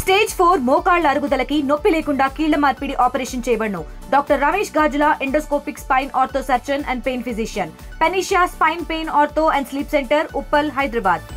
Stage 4 మోకాళ్ల అరుగుదలకి నొప్పి లేకుండా కీళ్ల మార్పిడి ఆపరేషన్ చేయబడును. Doctor Ramesh Gajula, endoscopic spine ortho surgeon and pain physician, Panacea spine pain ortho and sleep centre, Uppal, Hyderabad.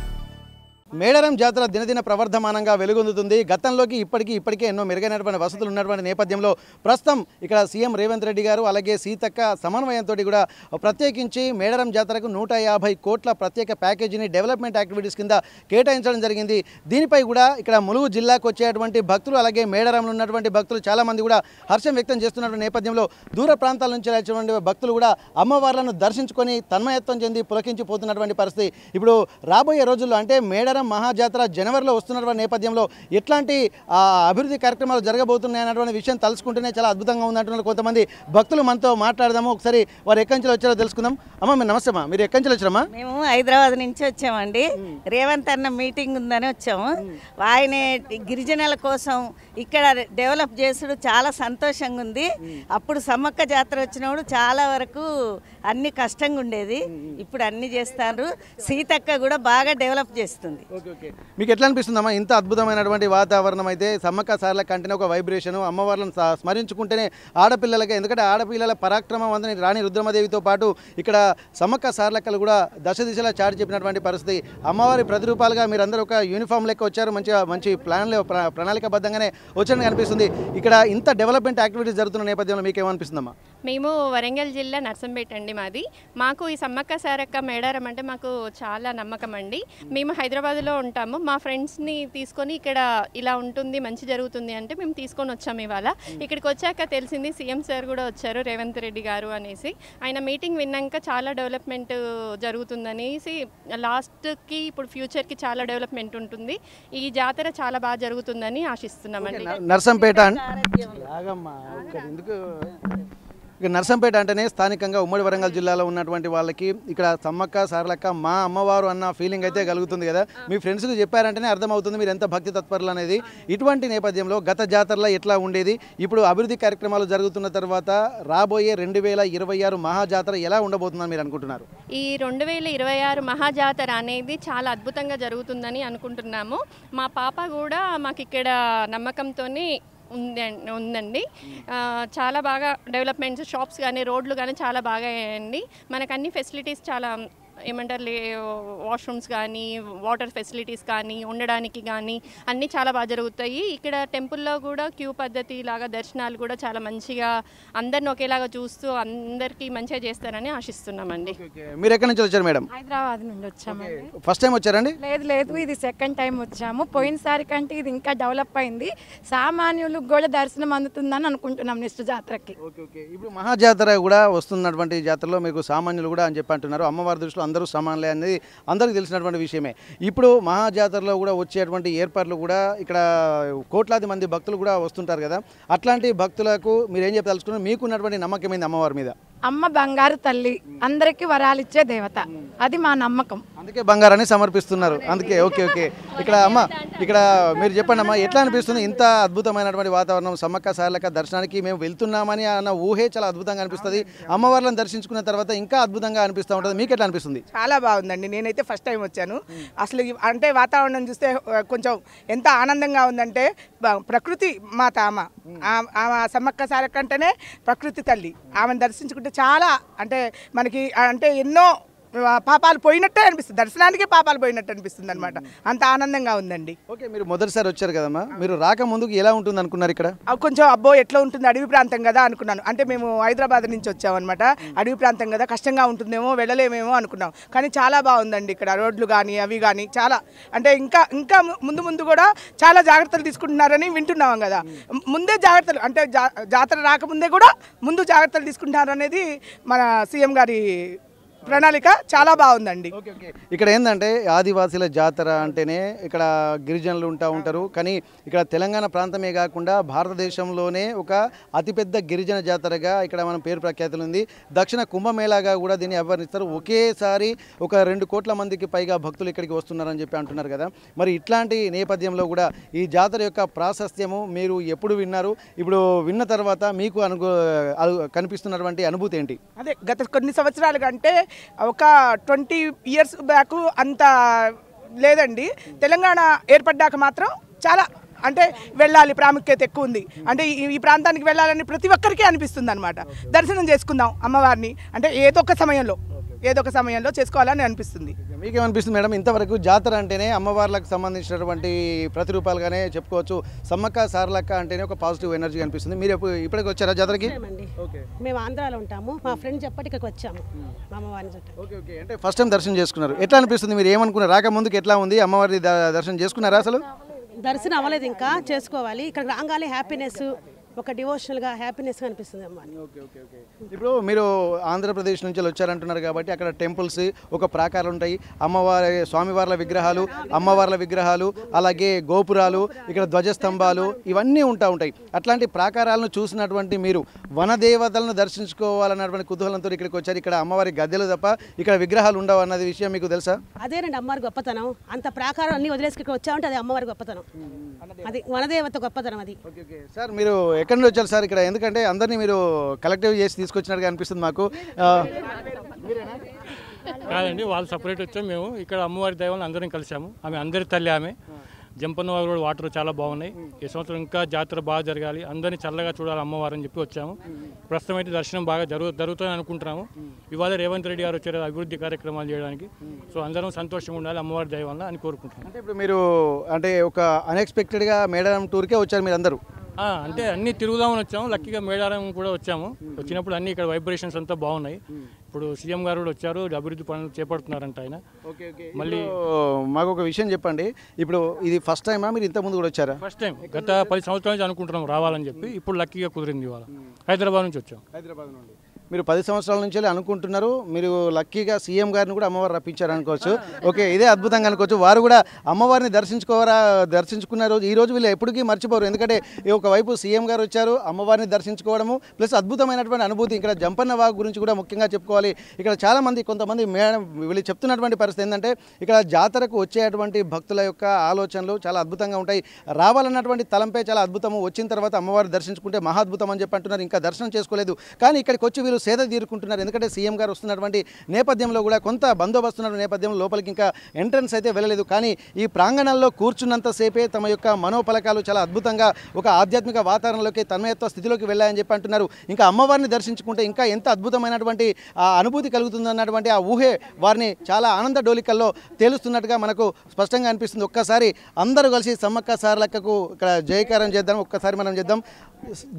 Medaram జాతర దినదిన ప్రవర్ధమానంగా వెలుగొందుతుంది. గతంలోకి ఇప్పటికే ఎన్నో మెరుగైనటువంటి వసతులు ఉన్నటువంటి నేపథ్యంలో ప్రస్తుతం ఇక్కడ సీఎం రేవంత్ రెడ్డి గారు అలాగే సీతక్క సమన్వయంతో కూడా ప్రత్యేకించి మేడారం జాతరకు 150 కోట్ల ప్రత్యేక ప్యాకేజీని డెవలప్మెంట్ యాక్టివిటీస్ కింద కేటాయించడం జరిగింది. దీనిపై కూడా ఇక్కడ ములుగు జిల్లాకు వచ్చేటువంటి భక్తులు అలాగే మేడారంలో ఉన్నటువంటి భక్తులు చాలామంది కూడా హర్షం వ్యక్తం చేస్తున్నటువంటి నేపథ్యంలో దూర ప్రాంతాల నుంచి వచ్చేటువంటి భక్తులు కూడా అమ్మవార్లను దర్శించుకొని తన్మయత్వం చెంది పులకించిపోతున్నటువంటి పరిస్థితి. ఇప్పుడు రాబోయే రోజుల్లో అంటే మేడారం మహాజాతర జనవరిలో వస్తున్నటువంటి నేపథ్యంలో ఎట్లాంటి అభివృద్ధి కార్యక్రమాలు జరగబోతున్నాయి అన్నటువంటి విషయం తలుచుకుంటేనే చాలా అద్భుతంగా ఉందంటున్నారు కొంతమంది భక్తులు. మనతో మాట్లాడదాము, ఒకసారి వారు ఎక్కడి నుంచి వచ్చారో తెలుసుకుందాం. అమ్మ మీరు నమస్తే అమ్మా, మీరు ఎక్కడి నుంచి వచ్చారమ్మా? మేము హైదరాబాద్ నుంచి వచ్చామండి. రేవంత్ అన్న మీటింగ్ ఉందని వచ్చాము. ఆయన గిరిజనుల కోసం ఇక్కడ డెవలప్ చేసుడు చాలా సంతోషంగా ఉంది. అప్పుడు సమ్మక్క జాతర వచ్చినప్పుడు చాలా వరకు అన్ని కష్టంగా ఉండేది, ఇప్పుడు అన్ని చేస్తారు. సీతక్క కూడా బాగా డెవలప్ చేస్తుంది. మీకు ఎట్లా అనిపిస్తుందమ్మా ఇంత అద్భుతమైనటువంటి వాతావరణం? అయితే సమ్మక్క సార్ల కంటేనే ఒక వైబ్రేషన్, అమ్మవార్లను స్మరించుకుంటేనే ఆడపిల్లలకి, ఎందుకంటే ఆడపిల్లల పరాక్రమం అందని రాణి రుద్రమదేవితో పాటు ఇక్కడ సమ్మక్క సార్లక్కలు కూడా దశ దిశలా చాటి చెప్పినటువంటి పరిస్థితి. అమ్మవారి ప్రతిరూపాలుగా మీరందరూ ఒక యూనిఫామ్ లెక్క వచ్చారు, మంచి ప్రణాళికబద్ధంగానే వచ్చారని అనిపిస్తుంది. ఇక్కడ ఇంత డెవలప్మెంట్ యాక్టివిటీస్ జరుగుతున్న నేపథ్యంలో మీకు ఏమనిపిస్తుందమ్మా? మేము వరంగల్ జిల్లా నర్సంపేట అండి మాది. మాకు ఈ సమ్మక్క సారక్క మేడారం అంటే మాకు చాలా నమ్మకం అండి. మేము హైదరాబాద్లో ఉంటాము. మా ఫ్రెండ్స్ని తీసుకొని ఇక్కడ ఇలా ఉంటుంది, మంచి జరుగుతుంది అంటే మేము తీసుకొని వచ్చాము. ఇవాళ ఇక్కడికి వచ్చాక తెలిసింది సీఎం సార్ కూడా వచ్చారు, రేవంత్ రెడ్డి గారు అనేసి. ఆయన మీటింగ్ విన్నాక చాలా డెవలప్మెంట్ జరుగుతుందనేసి, లాస్ట్కి ఇప్పుడు ఫ్యూచర్కి చాలా డెవలప్మెంట్ ఉంటుంది, ఈ జాతర చాలా బాగా జరుగుతుందని ఆశిస్తున్నామండి. నర్సంపేట నర్సంపేట అంటేనే స్థానికంగా ఉమ్మడి వరంగల్ జిల్లాలో ఉన్నటువంటి వాళ్ళకి ఇక్కడ సమ్మక్క సార్లక్క మా అమ్మవారు అన్న ఫీలింగ్ అయితే కలుగుతుంది కదా. మీ ఫ్రెండ్స్కి చెప్పారంటేనే అర్థమవుతుంది మీరు ఎంత భక్తి తత్పరులు అనేది. ఇటువంటి నేపథ్యంలో గత జాతరలో ఎట్లా ఉండేది, ఇప్పుడు అభివృద్ధి కార్యక్రమాలు జరుగుతున్న తర్వాత రాబోయే 2026 మహాజాతర ఎలా ఉండబోతుందని మీరు అనుకుంటున్నారు? ఈ 2026 మహాజాతర అనేది చాలా అద్భుతంగా జరుగుతుందని అనుకుంటున్నాము. మా పాప కూడా మాకు ఇక్కడ నమ్మకంతోనే ఉందండి. చాలా బాగా డెవలప్మెంట్స్, షాప్స్ కానీ రోడ్లు కానీ చాలా బాగా అయ్యాయండి. మనకు అన్ని ఫెసిలిటీస్ చాలా ఏమంటారు, వాష్రూమ్స్ కానీ వాటర్ ఫెసిలిటీస్ కానీ ఉండడానికి కానీ అన్నీ చాలా బాగా జరుగుతాయి. ఇక్కడ టెంపుల్లో కూడా క్యూ పద్ధతి లాగా దర్శనాలు కూడా చాలా మంచిగా అందరిని ఒకేలాగా చూస్తూ అందరికీ మంచిగా చేస్తారని ఆశిస్తున్నామండి. మీరు ఎక్కడి నుంచి వచ్చారు మేడం? హైదరాబాద్ నుండి వచ్చామండి. ఫస్ట్ టైం వచ్చారండి? లేదు, ఇది సెకండ్ టైం వచ్చాము. పోయినసారి కంటే ఇది ఇంకా డెవలప్ అయింది, సామాన్యులకు కూడా దర్శనం అందుతుందని అనుకుంటున్నాం నెక్స్ట్ జాతరకి. ఇప్పుడు మహాజాతర కూడా వస్తున్నటువంటి జాతరలో మీకు సామాన్యులు కూడా అని చెప్పి అంటున్నారు. అమ్మవారి దృష్టిలో అందరూ సమానలే అనేది అందరికీ తెలిసినటువంటి విషయమే. ఇప్పుడు మహాజాతరలో కూడా వచ్చేటువంటి ఏర్పాట్లు కూడా ఇక్కడ కోట్లాది మంది భక్తులు కూడా వస్తుంటారు కదా. అట్లాంటి భక్తులకు మీరు ఏం చెప్పదలుచుకున్నారు? మీకున్నటువంటి నమ్మకం ఏంది అమ్మవారి మీద? అమ్మ బంగారు తల్లి, అందరికీ వరాలిచ్చే దేవత, అది మా నమ్మకం. అందుకే బంగారాన్ని సమర్పిస్తున్నారు. అందుకే ఓకే. ఇక్కడ అమ్మ, ఇక్కడ మీరు చెప్పండి అమ్మా, ఎట్లా అనిపిస్తుంది ఇంత అద్భుతమైనటువంటి వాతావరణం? సమ్మక్క సార్లక్క దర్శనానికి మేము వెళ్తున్నామని అన్న ఊహే చాలా అద్భుతంగా అనిపిస్తుంది. అమ్మవార్లను దర్శించుకున్న తర్వాత ఇంకా అద్భుతంగా అనిపిస్తూ ఉంటుంది. మీకు ఎట్లా అనిపిస్తుంది? చాలా బాగుందండి. నేనైతే ఫస్ట్ టైం వచ్చాను. అసలు అంటే వాతావరణం చూస్తే కొంచెం ఎంత ఆనందంగా ఉందంటే, ప్రకృతి మాత ఆమె సమ్మక్క సారక్క అంటేనే ప్రకృతి తల్లి. ఆమెను దర్శించుకుంటే చాలా అంటే మనకి అంటే ఎన్నో పాపాలు పోయినట్టే అనిపిస్తుంది, దర్శనానికే పాపాలు పోయినట్టు అనిపిస్తుంది అనమాట. అంత ఆనందంగా ఉందండి. ఓకే, మీరు మొదటిసారి వచ్చారు కదమ్మా, మీరు రాక ముందుకు ఎలా ఉంటుంది అనుకున్నారు? ఇక్కడ కొంచెం అబ్బో ఎట్లా ఉంటుంది, అడవి ప్రాంతం కదా అనుకున్నాను. అంటే మేము హైదరాబాద్ నుంచి వచ్చామన్నమాట. అడవి ప్రాంతం కదా, కష్టంగా ఉంటుందేమో, వెళ్ళలేమేమో అనుకున్నాం. కానీ చాలా బాగుందండి ఇక్కడ రోడ్లు కానీ అవి కానీ చాలా. అంటే ఇంకా ముందు కూడా చాలా జాగ్రత్తలు తీసుకుంటున్నారని వింటున్నాం కదా. ముందే జాగ్రత్తలు అంటే జాతర రాకముందే కూడా ముందు జాగ్రత్తలు తీసుకుంటున్నారు అనేది మన సీఎం గారి ప్రణాళిక. చాలా బాగుందండి. ఇక్కడ ఏంటంటే ఆదివాసీల జాతర అంటేనే ఇక్కడ గిరిజనులు ఉంటారు. కానీ ఇక్కడ తెలంగాణ ప్రాంతమే కాకుండా భారతదేశంలోనే ఒక అతిపెద్ద గిరిజన జాతరగా ఇక్కడ మనం పేరు ప్రఖ్యాతులు ఉంది. దక్షిణ కుంభమేళాగా కూడా దీన్ని అభివర్ణిస్తారు. ఒకేసారి ఒక 2 కోట్ల మందికి పైగా భక్తులు ఇక్కడికి వస్తున్నారని చెప్పి అంటున్నారు కదా. మరి ఇట్లాంటి నేపథ్యంలో కూడా ఈ జాతర యొక్క ప్రాశస్త్యము మీరు ఎప్పుడు విన్నారు? ఇప్పుడు విన్న తర్వాత మీకు కనిపిస్తున్నటువంటి అనుభూతి ఏంటి? అదే గత కొన్ని సంవత్సరాలుగా అంటే ఒక 20 years బ్యాక్ అంత లేదండి. తెలంగాణ ఏర్పడ్డాక మాత్రం చాలా అంటే వెళ్ళాలి, ప్రాముఖ్యత ఎక్కువ ఉంది, అంటే ఈ ప్రాంతానికి వెళ్ళాలని ప్రతి ఒక్కరికి అనిపిస్తుంది అనమాట. దర్శనం చేసుకుందాం అమ్మవారిని అంటే ఏదో ఒక సమయంలో చేసుకోవాలని అనిపిస్తుంది. మీకేమనిపిస్తుంది మేడం? ఇంతవరకు జాతర అంటేనే అమ్మవార్లకు సంబంధించినటువంటి ప్రతిరూపాలుగానే చెప్పుకోవచ్చు. సమ్మక్క సారలక్క అంటేనే ఒక పాజిటివ్ ఎనర్జీ అనిపిస్తుంది. మీరు ఇప్పటికి వచ్చారా జాతరకి? మేము ఆంధ్రాలో ఉంటాము, మా ఫ్రెండ్స్ ఎప్పటికి వచ్చాము అమ్మవారిని చుట్టూ. ఓకే. అంటే ఫస్ట్ టైం దర్శనం చేసుకున్నారు, ఎట్లా అనిపిస్తుంది? మీరు ఏమనుకున్నారు? రాకముందుకు ఎట్లా ఉంది? అమ్మవారి దర్శనం చేసుకున్నారా? అసలు దర్శనం అవ్వలేదు, ఇంకా చేసుకోవాలి. ఇక్కడ రాగానే హ్యాపీనెస్, ఒక డివోషనల్గా హ్యాపీనెస్గా అనిపిస్తుంది అమ్మ. ఇప్పుడు మీరు ఆంధ్రప్రదేశ్ నుంచి వచ్చారంటున్నారు కాబట్టి అక్కడ టెంపుల్స్ ఒక ప్రాకారాలు ఉంటాయి, స్వామివార్ల విగ్రహాలు, అమ్మవార్ల విగ్రహాలు, అలాగే గోపురాలు, ఇక్కడ ధ్వజస్తంభాలు ఇవన్నీ ఉంటాయి. అట్లాంటి ప్రాకారాలను చూసినటువంటి మీరు వనదేవతలను దర్శించుకోవాలన్నటువంటి కుతూహలంతో ఇక్కడికి వచ్చారు. ఇక్కడ అమ్మవారి గద్దెలు తప్ప ఇక్కడ విగ్రహాలు ఉండవు అన్నది విషయం మీకు తెలుసా? అదేనండి అమ్మవారి గొప్పతనం. అంత ప్రాకారం అన్ని వదిలేసి ఇక్కడ వచ్చామంటే అది అమ్మవారి గొప్పతనం, అది వనదేవత గొప్పతనం అది. సార్ మీరు ఎక్కడి నుంచి వచ్చారు సార్ ఇక్కడ? ఎందుకంటే అందరినీ మీరు కలెక్టివ్ చేసి తీసుకొచ్చినట్టుగా అనిపిస్తుంది మాకు. కాదండి, వాళ్ళు సపరేట్ వచ్చాము, మేము ఇక్కడ అమ్మవారి దైవాలను అందరం కలిసాము. ఆమె అందరి తల్లి, ఆమె జంపన్న వారు వాటర్ చాలా బాగున్నాయి. ఈ సంవత్సరం ఇంకా జాతర బాగా జరగాలి, అందరినీ చల్లగా చూడాలి అమ్మవారు అని చెప్పి వచ్చాము. ప్రస్తుతం అయితే దర్శనం బాగా జరుగుతుందని అనుకుంటున్నాము. ఇవాళ రేవంత్ రెడ్డి గారు వచ్చారు అభివృద్ధి కార్యక్రమాలు చేయడానికి. సో అందరం సంతోషంగా ఉండాలి అమ్మవారి దయ వల్ల అని కోరుకుంటున్నాం. అంటే ఇప్పుడు మీరు అంటే ఒక అన్ఎక్స్పెక్టెడ్గా మేడారం టూర్కే వచ్చారు మీరు అందరూ? అంటే అన్నీ తిరుగుదామని వచ్చాము, లక్కీగా మేడారం కూడా వచ్చాము. వచ్చినప్పుడు అన్ని ఇక్కడ వైబ్రేషన్స్ అంతా బాగున్నాయి. ఇప్పుడు సీఎం గారు కూడా వచ్చారు, అభివృద్ధి పనులు చేపడుతున్నారంట ఆయన. మళ్ళీ మాకు ఒక విషయం చెప్పండి, ఇప్పుడు ఇది ఫస్ట్ టైమా మీరు ఇంతకుముందు కూడా వచ్చారా? ఫస్ట్ టైం, గత 10 సంవత్సరాల నుంచి అనుకుంటున్నాం రావాలని చెప్పి. ఇప్పుడు లక్కీగా కుదిరింది. ఇవాళ హైదరాబాద్ నుంచి వచ్చాం. హైదరాబాద్ నుండి మీరు 10 సంవత్సరాల నుంచి అనుకుంటున్నారు, మీరు లక్కీగా సీఎం గారిని కూడా అమ్మవారు రప్పించారు అనుకోవచ్చు. ఓకే, ఇదే అద్భుతంగా అనుకోవచ్చు. వారు కూడా అమ్మవారిని దర్శించుకున్న రోజు ఈ రోజు వీళ్ళు ఎప్పటికీ మర్చిపోరు. ఎందుకంటే ఒకవైపు సీఎం గారు వచ్చారు, అమ్మవారిని దర్శించుకోవడము ప్లస్ అద్భుతమైనటువంటి అనుభూతి. ఇక్కడ జంపన్న వాగు గురించి కూడా ముఖ్యంగా చెప్పుకోవాలి. ఇక్కడ చాలామంది కొంతమంది వీళ్ళు చెప్తున్నటువంటి పరిస్థితి ఏంటంటే ఇక్కడ జాతరకు వచ్చేటువంటి భక్తుల యొక్క ఆలోచనలు చాలా అద్భుతంగా ఉంటాయి. రావాలన్నటువంటి తలంపే చాలా అద్భుతము, వచ్చిన తర్వాత అమ్మవారిని దర్శించుకుంటే మహాద్భుతం అని చెప్పి అంటున్నారు. ఇంకా దర్శనం చేసుకోలేదు కానీ ఇక్కడికి వచ్చి వీళ్ళు సేద తీరుకుంటున్నారు. ఎందుకంటే సీఎం గారు వస్తున్నటువంటి నేపథ్యంలో కూడా కొంత బందోబస్తు ఉన్న నేపథ్యంలో లోపలికి ఇంకా ఎంట్రన్స్ అయితే వెళ్ళలేదు. కానీ ఈ ప్రాంగణంలో కూర్చున్నంతసేపే తమ యొక్క మనోపలకాలు చాలా అద్భుతంగా ఒక ఆధ్యాత్మిక వాతావరణంలోకి తన్మయత్వ స్థితిలోకి వెళ్ళాయని చెప్పి అంటున్నారు. ఇంకా అమ్మవారిని దర్శించుకుంటే ఇంకా ఎంత అద్భుతమైనటువంటి ఆ అనుభూతి కలుగుతుందన్నటువంటి ఆ ఊహే వారిని చాలా ఆనంద డోలికల్లో తేలుస్తున్నట్టుగా మనకు స్పష్టంగా అనిపిస్తుంది. ఒక్కసారి అందరూ కలిసి సమ్మక్క సారలక్కకు ఇక్కడ జయకారం చేద్దాం. ఒక్కసారి మనం చేద్దాం.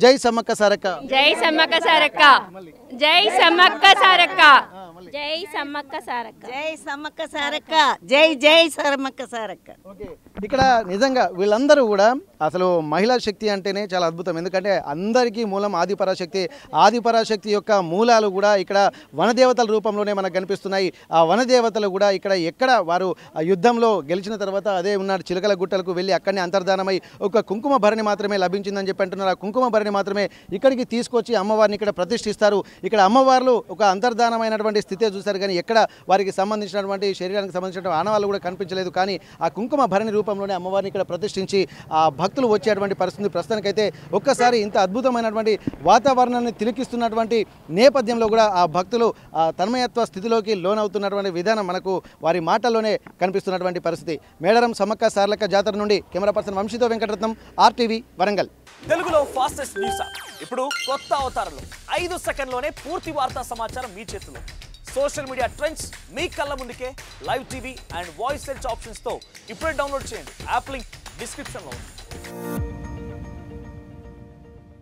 జై సమ్మక్క సారక్క, జై సమ్మక్క సారక్క, జై సమ్మక్క సారక్క, జై సమ్మక్క సారక్క, జై సమ్మక్క సారక్క, జై జై సమ్మక్క సారక్క. ఇక్కడ నిజంగా వీళ్ళందరూ కూడా అసలు మహిళా శక్తి అంటేనే చాలా అద్భుతం. ఎందుకంటే అందరికీ మూలం ఆదిపరాశక్తి. ఆదిపరాశక్తి యొక్క మూలాలు కూడా ఇక్కడ వనదేవతల రూపంలోనే మనకు కనిపిస్తున్నాయి. ఆ వనదేవతలు కూడా ఇక్కడ ఎక్కడ వారు యుద్ధంలో గెలిచిన తర్వాత అదే ఉన్నాడు చిలకల గుట్టలకు వెళ్ళి అక్కడనే అంతర్ధానమై ఒక కుంకుమ భరణి మాత్రమే లభించిందని చెప్పి అంటున్నారు. ఆ కుంకుమ భరణి మాత్రమే ఇక్కడికి తీసుకొచ్చి అమ్మవారిని ఇక్కడ ప్రతిష్ఠిస్తారు. ఇక్కడ అమ్మవార్లు ఒక అంతర్ధానమైనటువంటి స్థితే చూస్తారు కానీ ఎక్కడ వారికి సంబంధించినటువంటి శరీరానికి సంబంధించినటువంటి ఆనవాళ్ళు కూడా కనిపించలేదు. కానీ ఆ కుంకుమ భరణి రూపంలోనే అమ్మవారిని ఇక్కడ ప్రతిష్ఠించి ఆ భక్తులు వచ్చేటువంటి పరిస్థితి. ప్రస్తుతానికైతే ఒక్కసారి ఇంత అద్భుతమైనటువంటి వాతావరణాన్ని తిలకిస్తున్నటువంటి నేపథ్యంలో కూడా ఆ భక్తులు ఆ తన్మయత్వ స్థితిలోకి లోనవుతున్నటువంటి విధానం మనకు వారి మాటల్లోనే కనిపిస్తున్నటువంటి పరిస్థితి. మేడారం సమ్మక్క సారలక్క జాతర నుండి కెమెరా పర్సన్ వంశీతో వెంకటరత్నం, RTV వరంగల్. తెలుగులో ఫాస్టెస్ట్ న్యూస్ ఇప్పుడు కొత్త అవతారంలో 5 సెకండ్లోనే పూర్తి వార్తా సమాచారం మీ చేతిలో. సోషల్ మీడియా ట్రెండ్స్ మీ కళ్ళ ముందుకే live TV and voice search ఆప్షన్స్తో ఇప్పుడే డౌన్లోడ్ చేయండి. యాప్ లింక్ డిస్క్రిప్షన్లో ఉంది.